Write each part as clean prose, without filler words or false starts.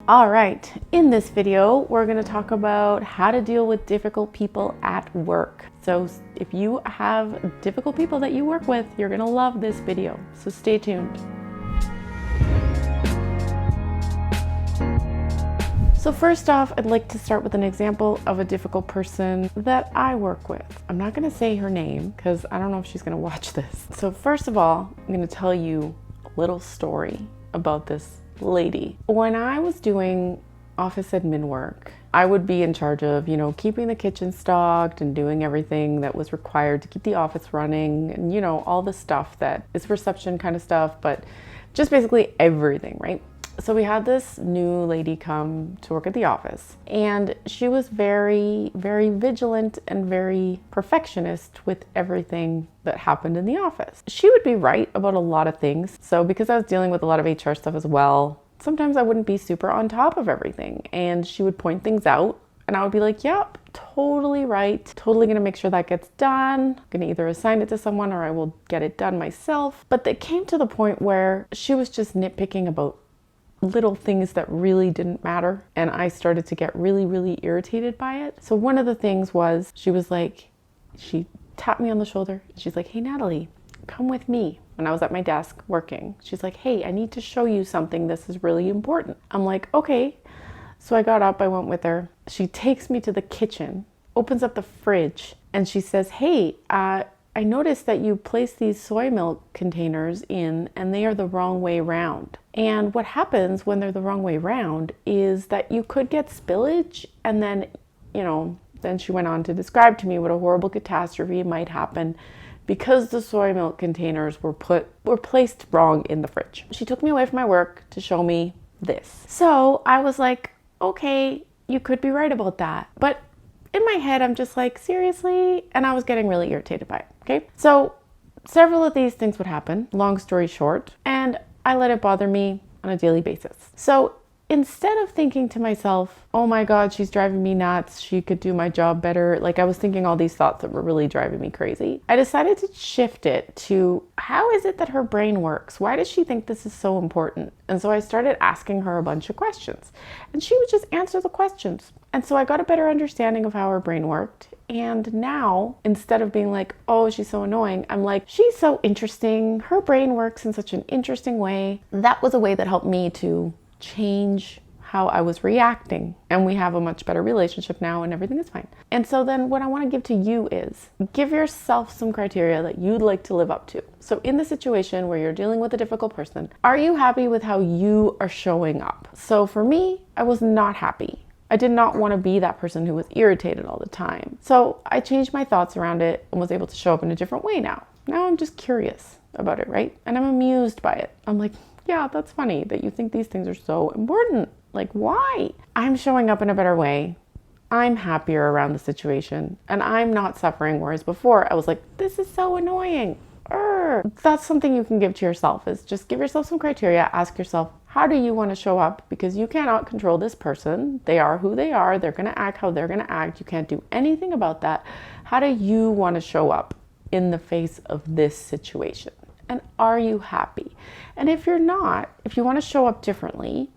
All right, in this video, we're going to talk about how to deal with difficult people at work. So if you have difficult people that you work with, you're going to love this video. So stay tuned. So first off, I'd like to start with an example of a difficult person that I work with. I'm not going to say her name because I don't know if she's going to watch this. So first of all, I'm going to tell you a little story about this lady. When I was doing office admin work, I would be in charge of, keeping the kitchen stocked and doing everything that was required to keep the office running and, all the stuff that is reception kind of stuff, but just basically everything, right? So we had this new lady come to work at the office, and she was very, very vigilant and very perfectionist with everything that happened in the office. She would be right about a lot of things. So because I was dealing with a lot of HR stuff as well, sometimes I wouldn't be super on top of everything, and she would point things out and I would be like, yep, totally right. Totally gonna make sure that gets done. Gonna either assign it to someone or I will get it done myself. But it came to the point where she was just nitpicking about little things that really didn't matter, and I started to get really, really irritated by it. So one of the things was, she tapped me on the shoulder. She's like, hey Natalie, come with me. When I was at my desk working, she's like, hey, I need to show you something. This is really important. I'm like, okay. So I got up, I went with her. She takes me to the kitchen, opens up the fridge, and she says, hey, I noticed that you placed these soy milk containers in and they are the wrong way round. And what happens when they're the wrong way round is that you could get spillage, and then, then she went on to describe to me what a horrible catastrophe might happen because the soy milk containers were placed wrong in the fridge. She took me away from my work to show me this. So I was like, okay, you could be right about that. But in my head, I'm just like, seriously? And I was getting really irritated by it, okay? So several of these things would happen, long story short, and I let it bother me on a daily basis. So instead of thinking to myself, oh my God, she's driving me nuts, she could do my job better, like I was thinking all these thoughts that were really driving me crazy, I decided to shift it to, how is it that her brain works? Why does she think this is so important? And so I started asking her a bunch of questions, and she would just answer the questions. And so I got a better understanding of how her brain worked. And now, instead of being like, oh, she's so annoying, I'm like, she's so interesting. Her brain works in such an interesting way. That was a way that helped me to change how I was reacting. And we have a much better relationship now and everything is fine. And so then what I want to give to you is, give yourself some criteria that you'd like to live up to. So in the situation where you're dealing with a difficult person, are you happy with how you are showing up? So for me, I was not happy. I did not want to be that person who was irritated all the time. So I changed my thoughts around it and was able to show up in a different way now. Now I'm just curious about it, right? And I'm amused by it. I'm like, yeah, that's funny that you think these things are so important. Like, why? I'm showing up in a better way. I'm happier around the situation and I'm not suffering. Whereas before I was like, this is so annoying. That's something you can give to yourself, is just give yourself some criteria. Ask yourself, how do you want to show up? Because you cannot control this person. They are who they are. They're going to act how they're going to act. You can't do anything about that. How do you want to show up in the face of this situation? And are you happy? And if you're not, if you want to show up differently,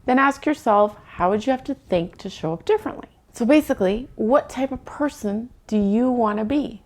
then ask yourself, how would you have to think to show up differently? So basically, what type of person do you want to be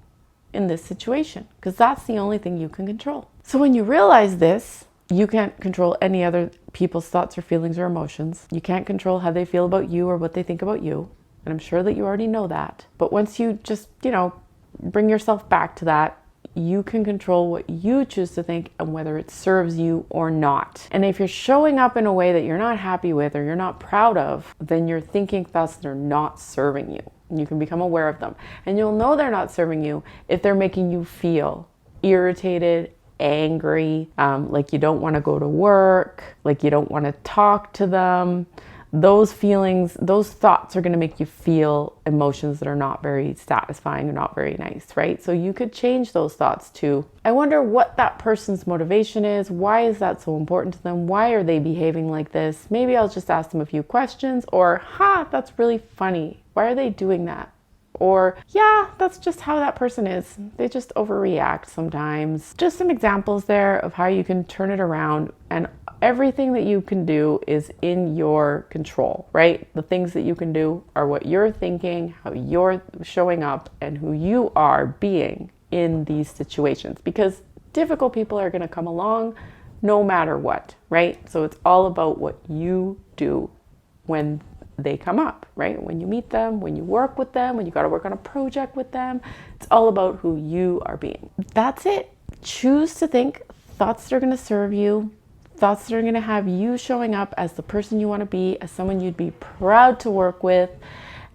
in this situation? Because that's the only thing you can control. So when you realize this, you can't control any other people's thoughts or feelings or emotions. You can't control how they feel about you or what they think about you. And I'm sure that you already know that. But once you just, bring yourself back to that, you can control what you choose to think and whether it serves you or not. And if you're showing up in a way that you're not happy with or you're not proud of, then you're thinking thoughts that are not serving you. And you can become aware of them. And you'll know they're not serving you if they're making you feel irritated, angry, like you don't want to go to work, like you don't want to talk to them. Those feelings, those thoughts are going to make you feel emotions that are not very satisfying or not very nice, right? So you could change those thoughts to, I wonder what that person's motivation is. Why is that so important to them? Why are they behaving like this? Maybe I'll just ask them a few questions, or, that's really funny. Why are they doing that? Or, yeah, that's just how that person is. They just overreact sometimes. Just some examples there of how you can turn it around. And everything that you can do is in your control, right? The things that you can do are what you're thinking, how you're showing up, and who you are being in these situations, because difficult people are going to come along no matter what, right? So it's all about what you do when they come up, right? When you meet them, when you work with them, when you got to work on a project with them, it's all about who you are being. That's it. Choose to think thoughts that are going to serve you, thoughts that are going to have you showing up as the person you want to be, as someone you'd be proud to work with,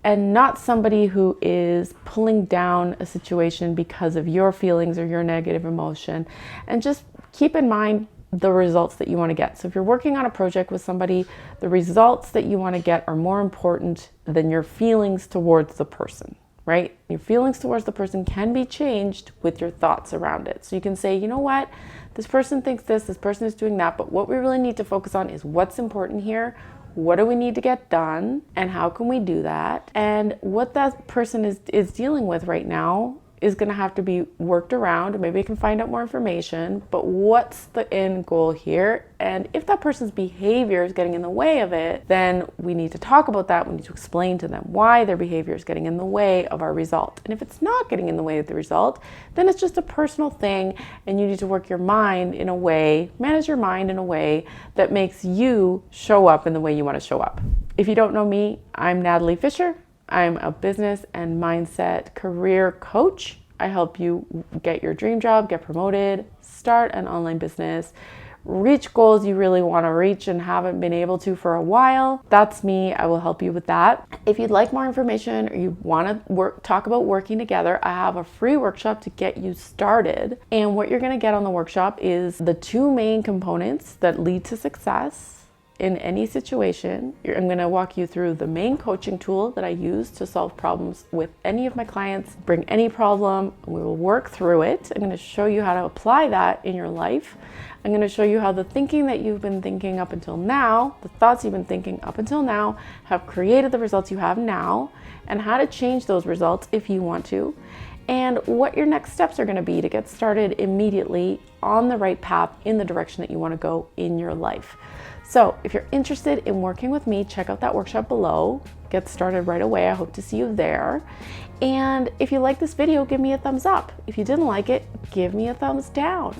and not somebody who is pulling down a situation because of your feelings or your negative emotion. And just keep in mind the results that you want to get. So if you're working on a project with somebody, the results that you want to get are more important than your feelings towards the person, right? Your feelings towards the person can be changed with your thoughts around it. So you can say, you know what? This person thinks this person is doing that, but what we really need to focus on is what's important here. What do we need to get done, and how can we do that? And what that person is dealing with right now is going to have to be worked around. Maybe we can find out more information, but what's the end goal here? And if that person's behavior is getting in the way of it, then we need to talk about that. We need to explain to them why their behavior is getting in the way of our result. And if it's not getting in the way of the result, then it's just a personal thing, and you need to work your mind in a way, manage your mind in a way that makes you show up in the way you want to show up. If you don't know me, I'm Natalie Fisher. I'm a business and mindset career coach. I help you get your dream job, get promoted, start an online business, reach goals you really want to reach and haven't been able to for a while. That's me. I will help you with that. If you'd like more information or you want to talk about working together, I have a free workshop to get you started. And what you're going to get on the workshop is the two main components that lead to success in any situation. I'm going to walk you through the main coaching tool that I use to solve problems with any of my clients. Bring any problem, we will work through it. I'm going to show you how to apply that in your life. I'm going to show you how the thinking that you've been thinking up until now, the thoughts you've been thinking up until now, have created the results you have now, and how to change those results if you want to, and what your next steps are going to be to get started immediately on the right path in the direction that you want to go in your life. So if you're interested in working with me, check out that workshop below. Get started right away. I hope to see you there. And if you like this video, give me a thumbs up. If you didn't like it, give me a thumbs down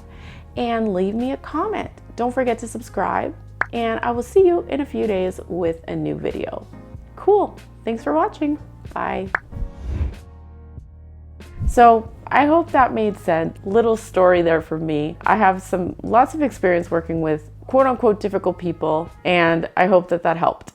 and leave me a comment. Don't forget to subscribe, and I will see you in a few days with a new video. Cool. Thanks for watching. Bye. So I hope that made sense. Little story there for me. I have lots of experience working with quote unquote difficult people, and I hope that helped.